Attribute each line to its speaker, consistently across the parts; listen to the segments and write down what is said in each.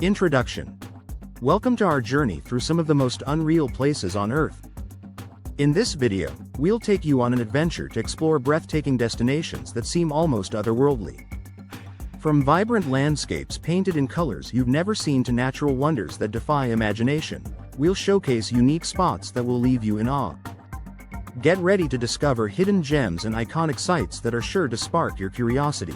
Speaker 1: Introduction. Welcome to our journey through some of the most unreal places on Earth. In this video, we'll take you on an adventure to explore breathtaking destinations that seem almost otherworldly. From vibrant landscapes painted in colors you've never seen to natural wonders that defy imagination, we'll showcase unique spots that will leave you in awe. Get ready to discover hidden gems and iconic sights that are sure to spark your curiosity.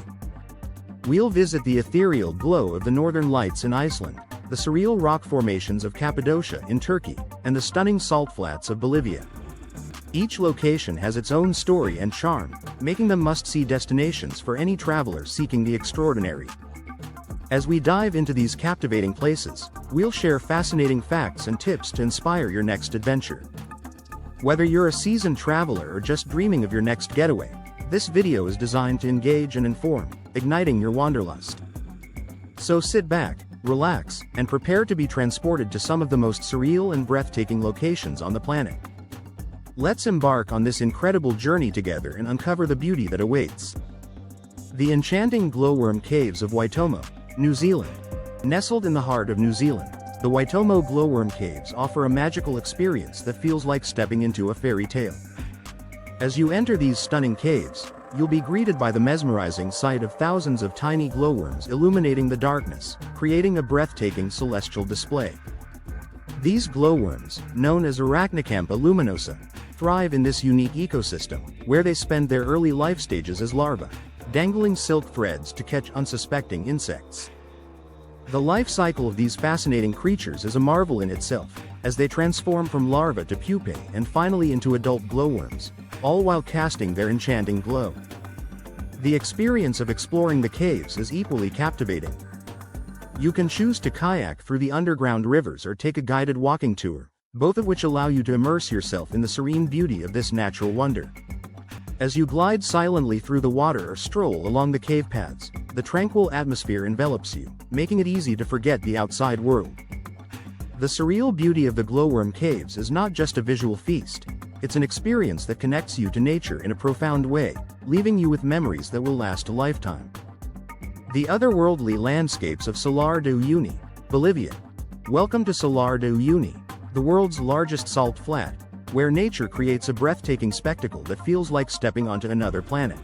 Speaker 1: We'll visit the ethereal glow of the northern lights in Iceland, the surreal rock formations of Cappadocia in Turkey, and the stunning salt flats of Bolivia. Each location has its own story and charm, making them must-see destinations for any traveler seeking the extraordinary. As we dive into these captivating places, we'll share fascinating facts and tips to inspire your next adventure. Whether you're a seasoned traveler or just dreaming of your next getaway, this video is designed to engage and inform, igniting your wanderlust. So sit back, relax, and prepare to be transported to some of the most surreal and breathtaking locations on the planet. Let's embark on this incredible journey together and uncover the beauty that awaits. The enchanting glowworm caves of Waitomo, New Zealand. Nestled in the heart of New Zealand, the Waitomo glowworm caves offer a magical experience that feels like stepping into a fairy tale. As you enter these stunning caves, you'll be greeted by the mesmerizing sight of thousands of tiny glowworms illuminating the darkness, creating a breathtaking celestial display. These glowworms, known as Arachnicampa luminosa, thrive in this unique ecosystem, where they spend their early life stages as larvae, dangling silk threads to catch unsuspecting insects. The life cycle of these fascinating creatures is a marvel in itself, as they transform from larvae to pupae and finally into adult glowworms, all while casting their enchanting glow. The experience of exploring the caves is equally captivating. You can choose to kayak through the underground rivers or take a guided walking tour, both of which allow you to immerse yourself in the serene beauty of this natural wonder. As you glide silently through the water or stroll along the cave paths, the tranquil atmosphere envelops you, making it easy to forget the outside world. The surreal beauty of the glowworm caves is not just a visual feast, it's an experience that connects you to nature in a profound way, leaving you with memories that will last a lifetime. The otherworldly landscapes of Salar de Uyuni, Bolivia. Welcome to Salar de Uyuni, the world's largest salt flat, where nature creates a breathtaking spectacle that feels like stepping onto another planet.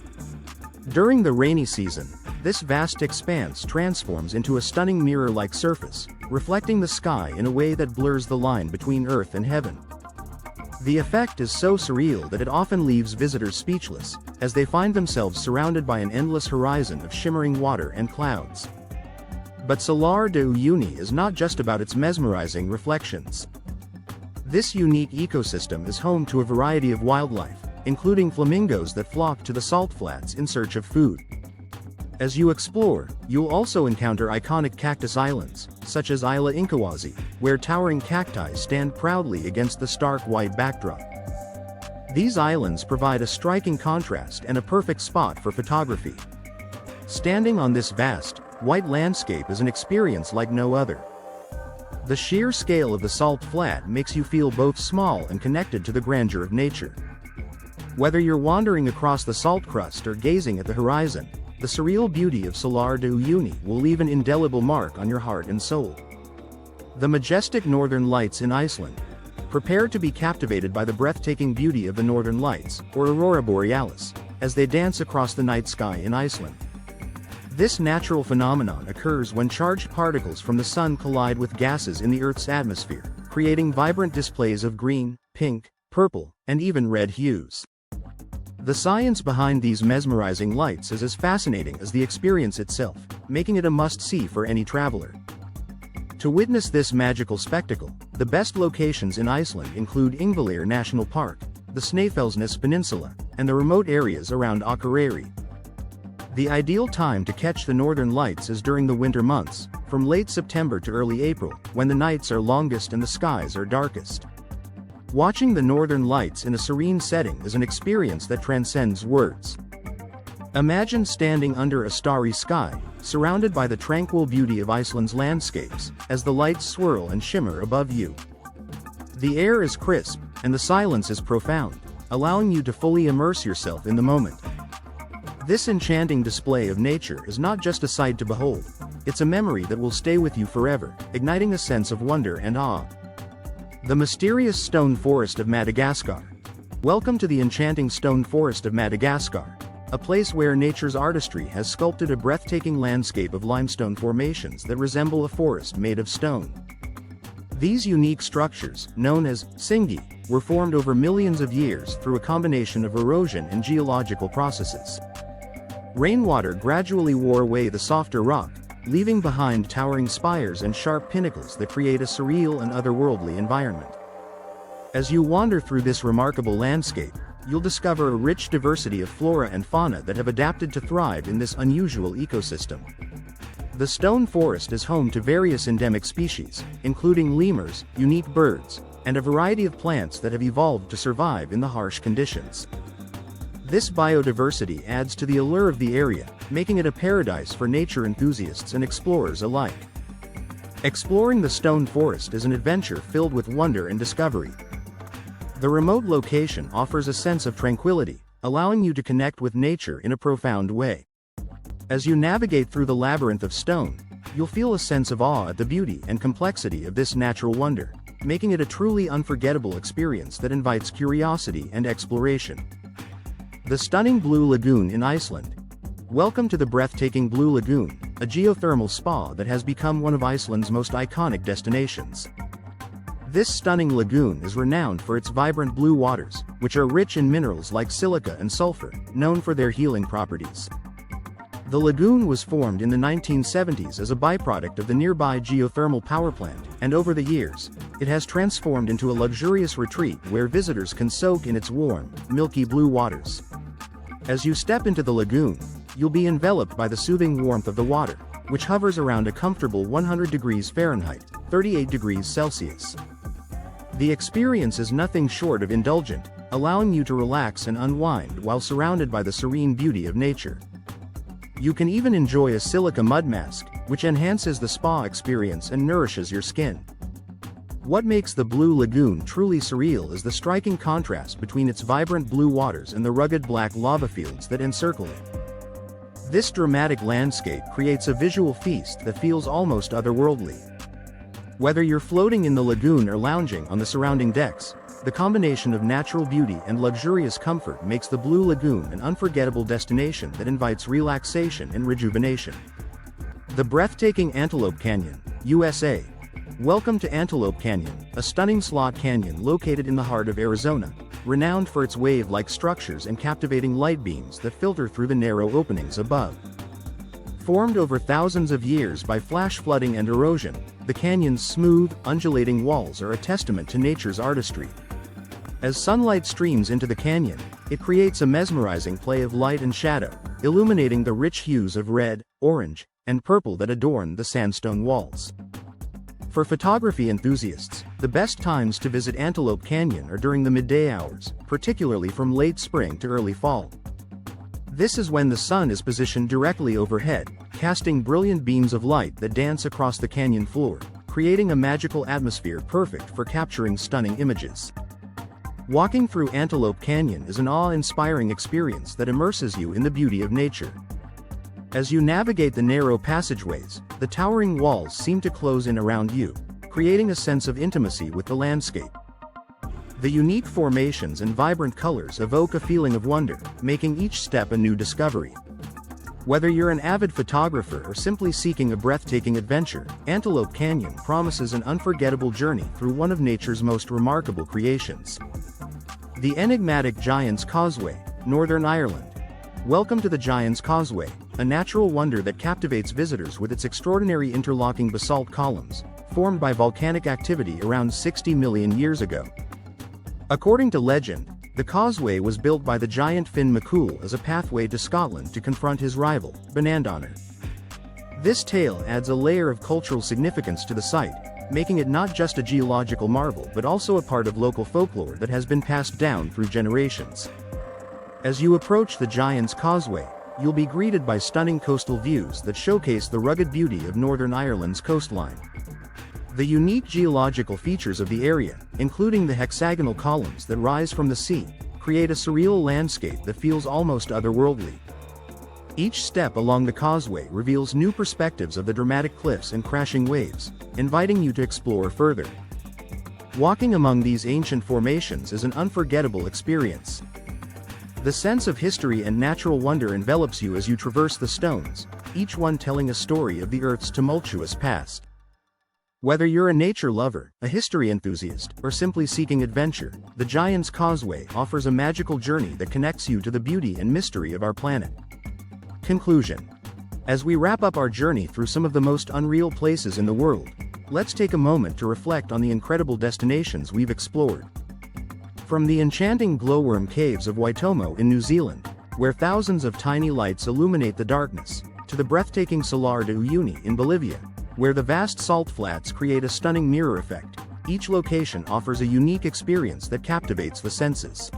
Speaker 1: During the rainy season, this vast expanse transforms into a stunning mirror-like surface, reflecting the sky in a way that blurs the line between Earth and heaven. The effect is so surreal that it often leaves visitors speechless, as they find themselves surrounded by an endless horizon of shimmering water and clouds. But Salar de Uyuni is not just about its mesmerizing reflections. This unique ecosystem is home to a variety of wildlife, including flamingos that flock to the salt flats in search of food. As you explore, you'll also encounter iconic cactus islands, such as Isla Incahuasi, where towering cacti stand proudly against the stark white backdrop. These islands provide a striking contrast and a perfect spot for photography. Standing on this vast, white landscape is an experience like no other. The sheer scale of the salt flat makes you feel both small and connected to the grandeur of nature. Whether you're wandering across the salt crust or gazing at the horizon, the surreal beauty of Salar de Uyuni will leave an indelible mark on your heart and soul. The majestic northern lights in Iceland. Prepare to be captivated by the breathtaking beauty of the northern lights, or aurora borealis, as they dance across the night sky in Iceland. This natural phenomenon occurs when charged particles from the sun collide with gases in the Earth's atmosphere, creating vibrant displays of green, pink, purple, and even red hues. The science behind these mesmerizing lights is as fascinating as the experience itself, making it a must-see for any traveler. To witness this magical spectacle, the best locations in Iceland include Ingvalir National Park, the Snæfellsnes Peninsula, and the remote areas around Akureyri. The ideal time to catch the northern lights is during the winter months, from late September to early April, when the nights are longest and the skies are darkest. Watching the northern lights in a serene setting is an experience that transcends words. Imagine standing under a starry sky, surrounded by the tranquil beauty of Iceland's landscapes, as the lights swirl and shimmer above you. The air is crisp, and the silence is profound, allowing you to fully immerse yourself in the moment. This enchanting display of nature is not just a sight to behold, it's a memory that will stay with you forever, igniting a sense of wonder and awe. The mysterious stone forest of Madagascar. Welcome to the enchanting stone forest of Madagascar, a place where nature's artistry has sculpted a breathtaking landscape of limestone formations that resemble a forest made of stone. These unique structures, known as tsingy, were formed over millions of years through a combination of erosion and geological processes. Rainwater gradually wore away the softer rock, leaving behind towering spires and sharp pinnacles that create a surreal and otherworldly environment. As you wander through this remarkable landscape, you'll discover a rich diversity of flora and fauna that have adapted to thrive in this unusual ecosystem. The stone forest is home to various endemic species, including lemurs, unique birds, and a variety of plants that have evolved to survive in the harsh conditions. This biodiversity adds to the allure of the area, making it a paradise for nature enthusiasts and explorers alike. Exploring the stone forest is an adventure filled with wonder and discovery. The remote location offers a sense of tranquility, allowing you to connect with nature in a profound way. As you navigate through the labyrinth of stone, you'll feel a sense of awe at the beauty and complexity of this natural wonder, making it a truly unforgettable experience that invites curiosity and exploration. The stunning Blue Lagoon in Iceland. Welcome to the breathtaking Blue Lagoon, a geothermal spa that has become one of Iceland's most iconic destinations. This stunning lagoon is renowned for its vibrant blue waters, which are rich in minerals like silica and sulfur, known for their healing properties. The lagoon was formed in the 1970s as a byproduct of the nearby geothermal power plant, and over the years, it has transformed into a luxurious retreat where visitors can soak in its warm, milky blue waters. As you step into the lagoon, you'll be enveloped by the soothing warmth of the water, which hovers around a comfortable 100 degrees Fahrenheit, 38 degrees Celsius. The experience is nothing short of indulgent, allowing you to relax and unwind while surrounded by the serene beauty of nature. You can even enjoy a silica mud mask, which enhances the spa experience and nourishes your skin. What makes the Blue Lagoon truly surreal is the striking contrast between its vibrant blue waters and the rugged black lava fields that encircle it. This dramatic landscape creates a visual feast that feels almost otherworldly. Whether you're floating in the lagoon or lounging on the surrounding decks, the combination of natural beauty and luxurious comfort makes the Blue Lagoon an unforgettable destination that invites relaxation and rejuvenation. The breathtaking Antelope Canyon, USA. Welcome to Antelope Canyon, a stunning slot canyon located in the heart of Arizona, renowned for its wave-like structures and captivating light beams that filter through the narrow openings above. Formed over thousands of years by flash flooding and erosion, the canyon's smooth, undulating walls are a testament to nature's artistry. As sunlight streams into the canyon, it creates a mesmerizing play of light and shadow, illuminating the rich hues of red, orange, and purple that adorn the sandstone walls. For photography enthusiasts, the best times to visit Antelope Canyon are during the midday hours, particularly from late spring to early fall. This is when the sun is positioned directly overhead, casting brilliant beams of light that dance across the canyon floor, creating a magical atmosphere perfect for capturing stunning images. Walking through Antelope Canyon is an awe-inspiring experience that immerses you in the beauty of nature. As you navigate the narrow passageways, the towering walls seem to close in around you, creating a sense of intimacy with the landscape. The unique formations and vibrant colors evoke a feeling of wonder, making each step a new discovery. Whether you're an avid photographer or simply seeking a breathtaking adventure, Antelope Canyon promises an unforgettable journey through one of nature's most remarkable creations. The enigmatic Giant's Causeway, Northern Ireland. Welcome to the Giant's Causeway, a natural wonder that captivates visitors with its extraordinary interlocking basalt columns, formed by volcanic activity around 60 million years ago. According to legend, the causeway was built by the giant Finn McCool as a pathway to Scotland to confront his rival, Bonandanner. This tale adds a layer of cultural significance to the site, making it not just a geological marvel but also a part of local folklore that has been passed down through generations. As you approach the Giant's Causeway, you'll be greeted by stunning coastal views that showcase the rugged beauty of Northern Ireland's coastline. The unique geological features of the area, including the hexagonal columns that rise from the sea, create a surreal landscape that feels almost otherworldly. Each step along the causeway reveals new perspectives of the dramatic cliffs and crashing waves, inviting you to explore further. Walking among these ancient formations is an unforgettable experience. The sense of history and natural wonder envelops you as you traverse the stones, each one telling a story of the Earth's tumultuous past. Whether you're a nature lover, a history enthusiast, or simply seeking adventure, the Giant's Causeway offers a magical journey that connects you to the beauty and mystery of our planet. Conclusion. As we wrap up our journey through some of the most unreal places in the world, let's take a moment to reflect on the incredible destinations we've explored. From the enchanting glowworm caves of Waitomo in New Zealand, where thousands of tiny lights illuminate the darkness, to the breathtaking Salar de Uyuni in Bolivia, where the vast salt flats create a stunning mirror effect, each location offers a unique experience that captivates the senses.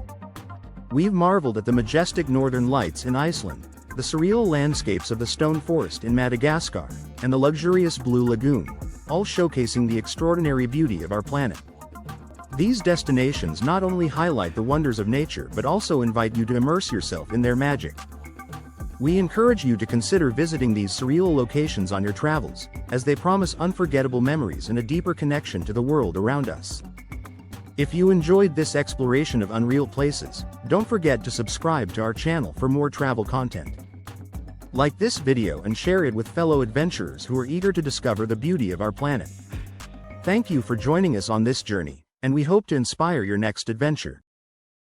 Speaker 1: We've marveled at the majestic northern lights in Iceland, the surreal landscapes of the stone forest in Madagascar, and the luxurious blue lagoon, all showcasing the extraordinary beauty of our planet. These destinations not only highlight the wonders of nature but also invite you to immerse yourself in their magic. We encourage you to consider visiting these surreal locations on your travels, as they promise unforgettable memories and a deeper connection to the world around us. If you enjoyed this exploration of unreal places, don't forget to subscribe to our channel for more travel content. Like this video and share it with fellow adventurers who are eager to discover the beauty of our planet. Thank you for joining us on this journey, and we hope to inspire your next adventure.